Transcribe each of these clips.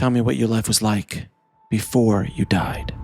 Tell me what your life was like before you died.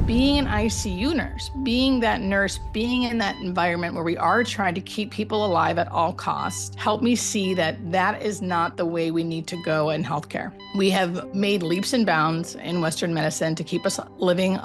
Being an ICU nurse, being that nurse, being in that environment where we are trying to keep people alive at all costs, helped me see that that is not the way we need to go in healthcare. We have made leaps and bounds in Western medicine to keep us living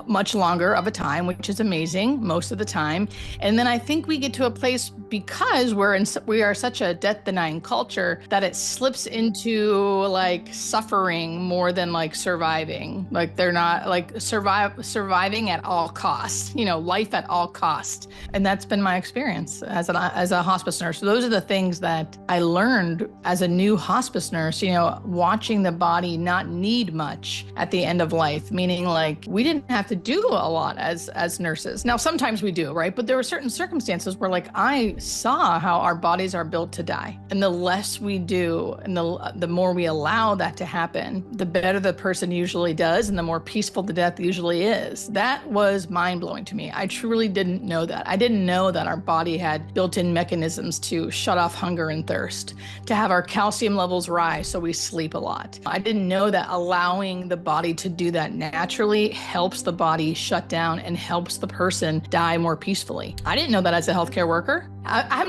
much longer of a time, which is amazing most of the time. And then I think we get to a place, because we are such a death-denying culture, that it slips into like suffering more than like surviving. Like they're not like surviving at all costs, life at all costs. And that's been my experience as a hospice nurse. So those are the things that I learned as a new hospice nurse, watching the body not need much at the end of life, meaning like we didn't have to do a lot as nurses. Now, sometimes we do, right? But there were certain circumstances where like I saw how our bodies are built to die. And the less we do and the more we allow that to happen, the better the person usually does and the more peaceful the death usually is. That was mind-blowing to me. I truly didn't know that. I didn't know that our body had built-in mechanisms to shut off hunger and thirst, to have our calcium levels rise so we sleep a lot. I didn't know that allowing the body to do that naturally helps the body shut down and helps the person die more peacefully. I didn't know that as a healthcare worker. I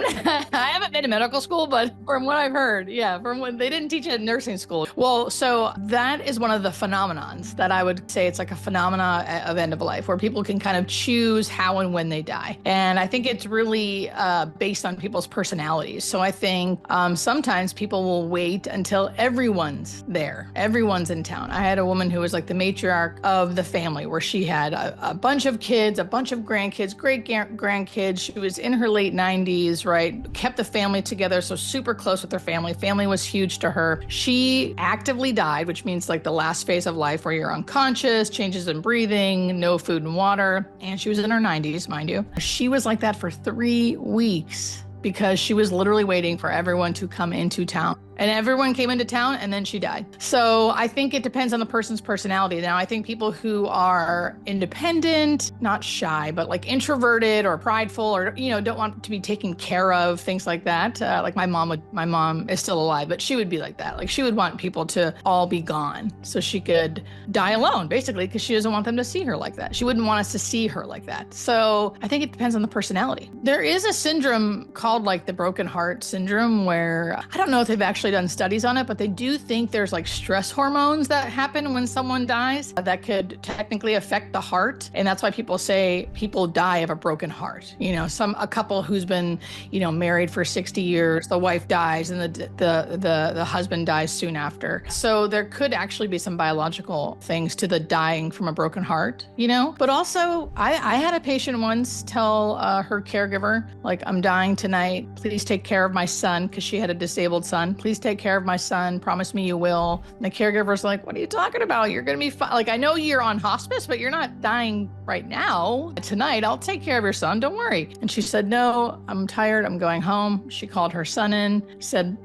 haven't been to medical school, but from what I've heard, from when they didn't teach it in nursing school. Well, so that is one of the phenomenons that I would say it's like a phenomena of end of life, where people can kind of choose how and when they die. And I think it's really based on people's personalities. So I think sometimes people will wait until everyone's there. Everyone's in town. I had a woman who was like the matriarch of the family, where she had a bunch of kids, a bunch of grandkids, great grandkids. She was in her late 90s. Right? Kept the family together, so super close with her family. Family was huge to her. She actively died, which means like the last phase of life where you're unconscious, changes in breathing, no food and water. And she was in her 90s, mind you. She was like that for 3 weeks because she was literally waiting for everyone to come into town. And everyone came into town and then she died. So I think it depends on the person's personality. Now, I think people who are independent, not shy, but like introverted or prideful or, don't want to be taken care of, things like that. Like my mom is still alive, but she would be like that. Like she would want people to all be gone so she could die alone, basically, because she doesn't want them to see her like that. She wouldn't want us to see her like that. So I think it depends on the personality. There is a syndrome called like the broken heart syndrome, where I don't know if they've actually done studies on it, but they do think there's like stress hormones that happen when someone dies that could technically affect the heart. And that's why people say people die of a broken heart. A couple who's been, married for 60 years, the wife dies and the husband dies soon after. So there could actually be some biological things to the dying from a broken heart, But also I had a patient once tell her caregiver, like, I'm dying tonight. Please take care of my son, because she had a disabled son. Please take care of my son. Promise me you will. And the caregiver's like, what are you talking about? You're going to be fine. Like, I know you're on hospice, but you're not dying right now. Tonight, I'll take care of your son. Don't worry. And she said, no, I'm tired. I'm going home. She called her son in, said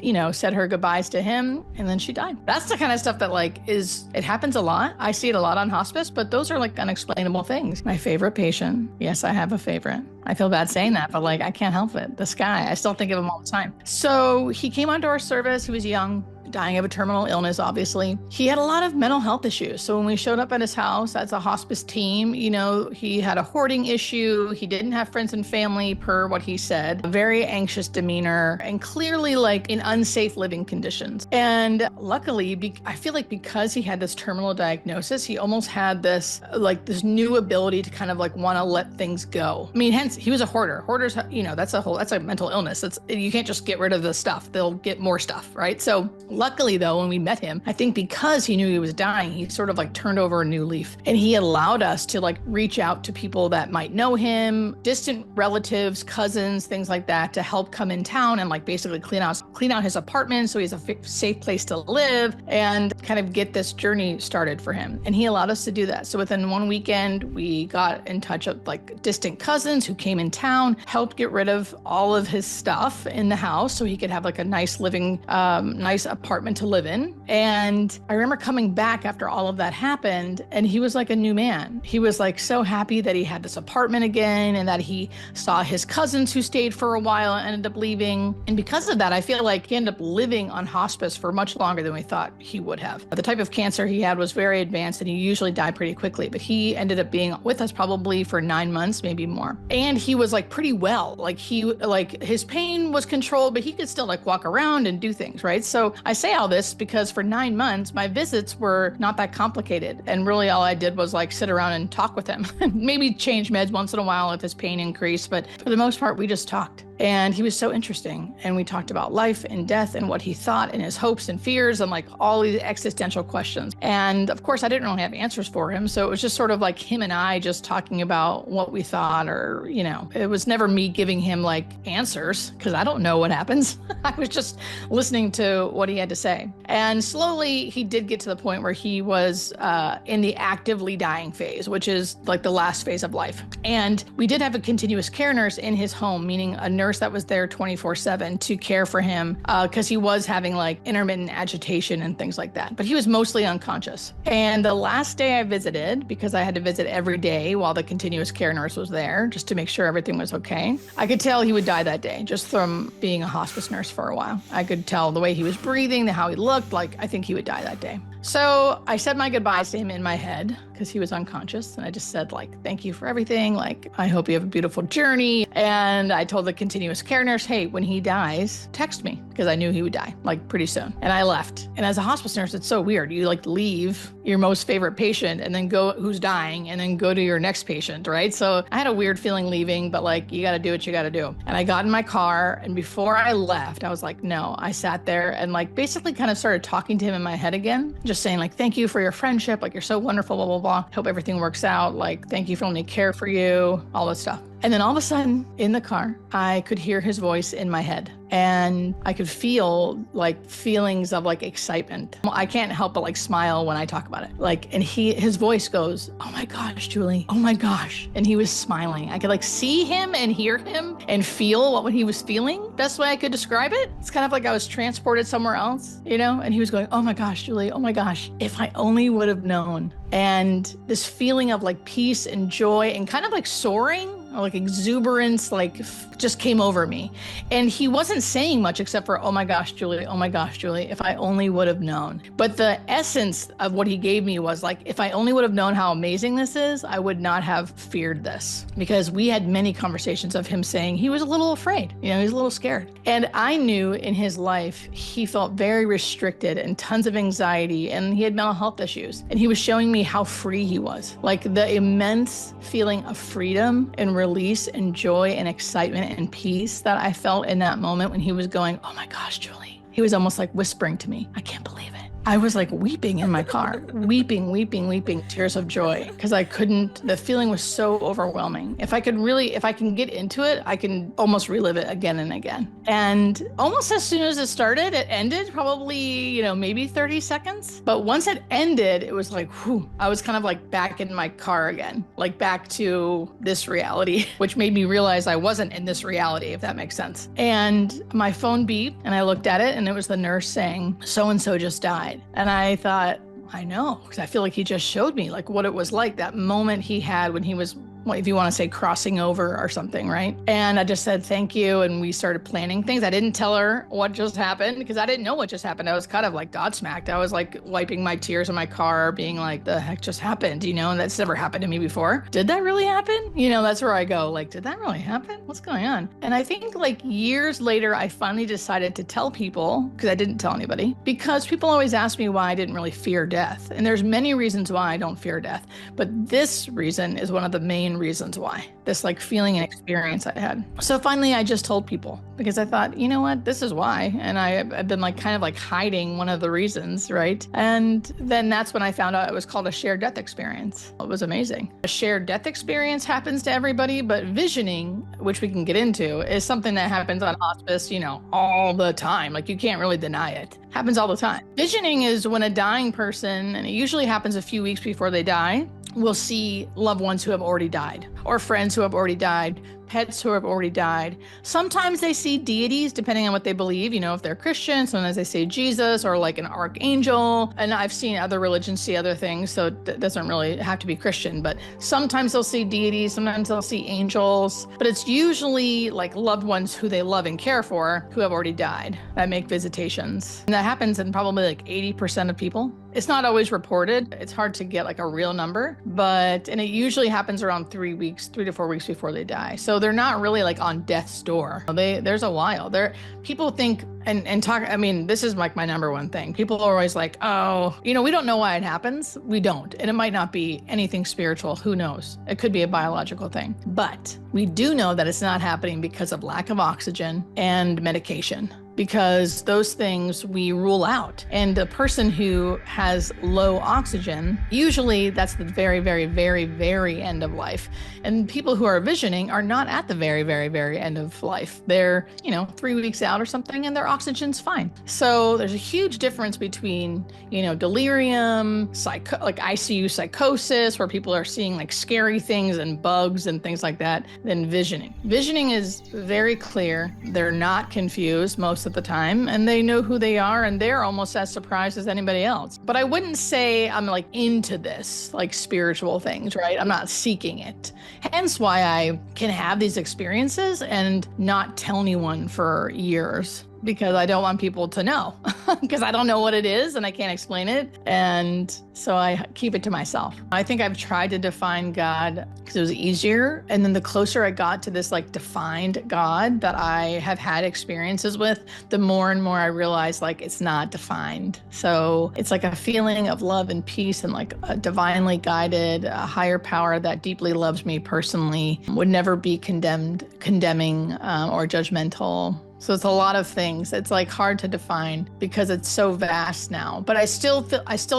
her goodbyes to him, and then she died. That's the kind of stuff that it happens a lot. I see it a lot on hospice, but those are like unexplainable things. My favorite patient. Yes, I have a favorite. I feel bad saying that, but I can't help it. This guy, I still think of him all the time. So he came onto our service. He was young, dying of a terminal illness, obviously. He had a lot of mental health issues. So when we showed up at his house as a hospice team, he had a hoarding issue. He didn't have friends and family, per what he said. A very anxious demeanor, and clearly in unsafe living conditions. And luckily, I feel like because he had this terminal diagnosis, he almost had this new ability to kind of want to let things go. I mean, hence he was a hoarder. Hoarders, that's a mental illness. You can't just get rid of the stuff. They'll get more stuff, right? So luckily, though, when we met him, I think because he knew he was dying, he sort of turned over a new leaf. And he allowed us to reach out to people that might know him, distant relatives, cousins, things like that, to help come in town and basically clean clean out his apartment so he has a safe place to live and kind of get this journey started for him. And he allowed us to do that. So within one weekend, we got in touch with like distant cousins who came in town, helped get rid of all of his stuff in the house so he could have like a nice nice apartment to live in. And I remember coming back after all of that happened, and he was like a new man. He was like so happy that he had this apartment again and that he saw his cousins who stayed for a while and ended up leaving. And because of that, I feel like he ended up living on hospice for much longer than we thought he would have. The type of cancer he had was very advanced and he usually died pretty quickly, but he ended up being with us probably for 9 months, maybe more. And he was like pretty well, like his pain was controlled, but he could still like walk around and do things, right? So I say all this because for 9 months, my visits were not that complicated. And really all I did was like sit around and talk with him, maybe change meds once in a while if his pain increased. But for the most part, we just talked. And he was so interesting. And we talked about life and death and what he thought and his hopes and fears and like all these existential questions. And of course, I didn't really have answers for him. So it was just sort of like him and I just talking about what we thought, or, you know, it was never me giving him like answers because I don't know what happens. I was just listening to what he had to say. And slowly he did get to the point where he was in the actively dying phase, which is like the last phase of life. And we did have a continuous care nurse in his home, meaning a nurse that was there 24/7 to care for him because he was having like intermittent agitation and things like that. But he was mostly unconscious. And the last day I visited, because I had to visit every day while the continuous care nurse was there, just to make sure everything was okay, I could tell he would die that day just from being a hospice nurse for a while. I could tell the way he was breathing, how he looked, like I think he would die that day. So I said my goodbyes to him in my head because he was unconscious. And I just said like, thank you for everything. Like, I hope you have a beautiful journey. And I told the continuous care nurse, hey, when he dies, text me, because I knew he would die like pretty soon. And I left. And as a hospice nurse, it's so weird. You like leave your most favorite patient and then go who's dying and then go to your next patient, right? So I had a weird feeling leaving, but like, you got to do what you got to do. And I got in my car. And before I left, I was like, no, I sat there and like basically kind of started talking to him in my head again. Just saying like, thank you for your friendship. Like, you're so wonderful, blah, blah, blah. Hope everything works out. Like, thank you for letting me care for you, all this stuff. And then all of a sudden in the car, I could hear his voice in my head and I could feel like feelings of like excitement. I can't help but like smile when I talk about it. Like, and his voice goes, oh my gosh, Julie, oh my gosh. And he was smiling. I could like see him and hear him and feel what he was feeling. Best way I could describe it. It's kind of like I was transported somewhere else, you know? And he was going, oh my gosh, Julie, oh my gosh, if I only would have known. And this feeling of like peace and joy and kind of like soaring, like exuberance, like just came over me. And he wasn't saying much except for, oh my gosh, Julie, if I only would have known. But the essence of what he gave me was like, if I only would have known how amazing this is, I would not have feared this. Because we had many conversations of him saying he was a little afraid, you know, he was a little scared. And I knew in his life, he felt very restricted and tons of anxiety, and he had mental health issues. And he was showing me how free he was, like the immense feeling of freedom and release and joy and excitement and peace that I felt in that moment when he was going, oh my gosh, Julie. He was almost like whispering to me, I can't believe it. I was like weeping in my car, weeping, tears of joy, because the feeling was so overwhelming. If I can get into it, I can almost relive it again and again. And almost as soon as it started, it ended probably, you know, maybe 30 seconds. But once it ended, it was like, whew, I was kind of like back in my car again, like back to this reality, which made me realize I wasn't in this reality, if that makes sense. And my phone beeped and I looked at it and it was the nurse saying, so-and-so just died. And I thought, I know, because I feel like he just showed me like what it was like, that moment he had when he was, if you want to say crossing over or something, right? And I just said, thank you. And we started planning things. I didn't tell her what just happened because I didn't know what just happened. I was kind of like godsmacked. I was like wiping my tears in my car, being like, the heck just happened, you know? And that's never happened to me before. Did that really happen? You know, that's where I go, like, did that really happen? What's going on? And I think like years later, I finally decided to tell people, because I didn't tell anybody, because people always ask me why I didn't really fear death. And there's many reasons why I don't fear death. But this reason is one of the main million reasons why. This like feeling and experience I had. So finally I just told people because I thought, you know what, this is why. And I've been like kind of like hiding one of the reasons, right? And then that's when I found out it was called a shared death experience. It was amazing. A shared death experience happens to everybody, but visioning, which we can get into, is something that happens on hospice, all the time. Like you can't really deny it. Happens all the time. Visioning is when a dying person, and it usually happens a few weeks before they die, will see loved ones who have already died, or friends who have already died, pets who have already died. Sometimes they see deities, depending on what they believe. If they're Christian, sometimes they say Jesus or like an archangel. And I've seen other religions see other things, so it doesn't really have to be Christian. But sometimes they'll see deities, sometimes they'll see angels. But it's usually like loved ones who they love and care for who have already died that make visitations. And that happens in probably like 80% of people. It's not always reported. It's hard to get like a real number, and it usually happens around 3 to 4 weeks before they die. So they're not really like on death's door. There's a while. People think and talk. I mean, this is like my number one thing. People are always like, oh, we don't know why it happens. We don't. And it might not be anything spiritual. Who knows? It could be a biological thing. But we do know that it's not happening because of lack of oxygen and medication, because those things we rule out. And the person who has low oxygen, usually that's the very, very, very, very end of life. And people who are visioning are not at the very, very, very end of life. They're, 3 weeks out or something, and their oxygen's fine. So there's a huge difference between, delirium, like ICU psychosis, where people are seeing like scary things and bugs and things like that, than visioning. Visioning is very clear. They're not confused most of the time, and they know who they are, and they're almost as surprised as anybody else. But I wouldn't say I'm like into this, like spiritual things, right? I'm not seeking it. Hence why I can have these experiences and not tell anyone for years, because I don't want people to know, because I don't know what it is and I can't explain it. And so I keep it to myself. I think I've tried to define God because it was easier. And then the closer I got to this like defined God that I have had experiences with, the more and more I realized like it's not defined. So it's like a feeling of love and peace, and like a divinely guided, a higher power that deeply loves me personally, would never be condemning or judgmental. So it's a lot of things. It's like hard to define because it's so vast now. But I still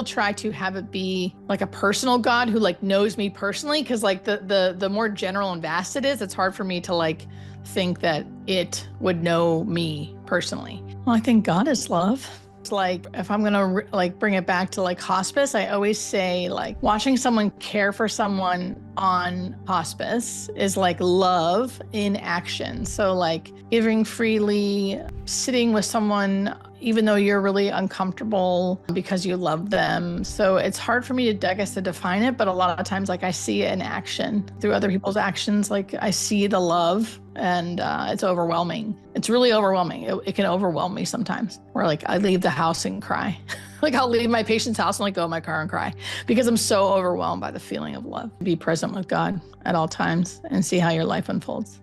try to have it be like a personal God who like knows me personally, because like the more general and vast it is, it's hard for me to like think that it would know me personally. Well, I think God is love. Like if I'm gonna like bring it back to like hospice, I always say like watching someone care for someone on hospice is like love in action. So like giving freely, sitting with someone even though you're really uncomfortable because you love them. So it's hard for me to define it, but a lot of times like I see it in action through other people's actions. Like I see the love, and it's overwhelming. It's really overwhelming. It can overwhelm me sometimes, where like I leave the house and cry. Like I'll leave my patient's house and like go in my car and cry because I'm so overwhelmed by the feeling of love. Be present with God at all times and see how your life unfolds.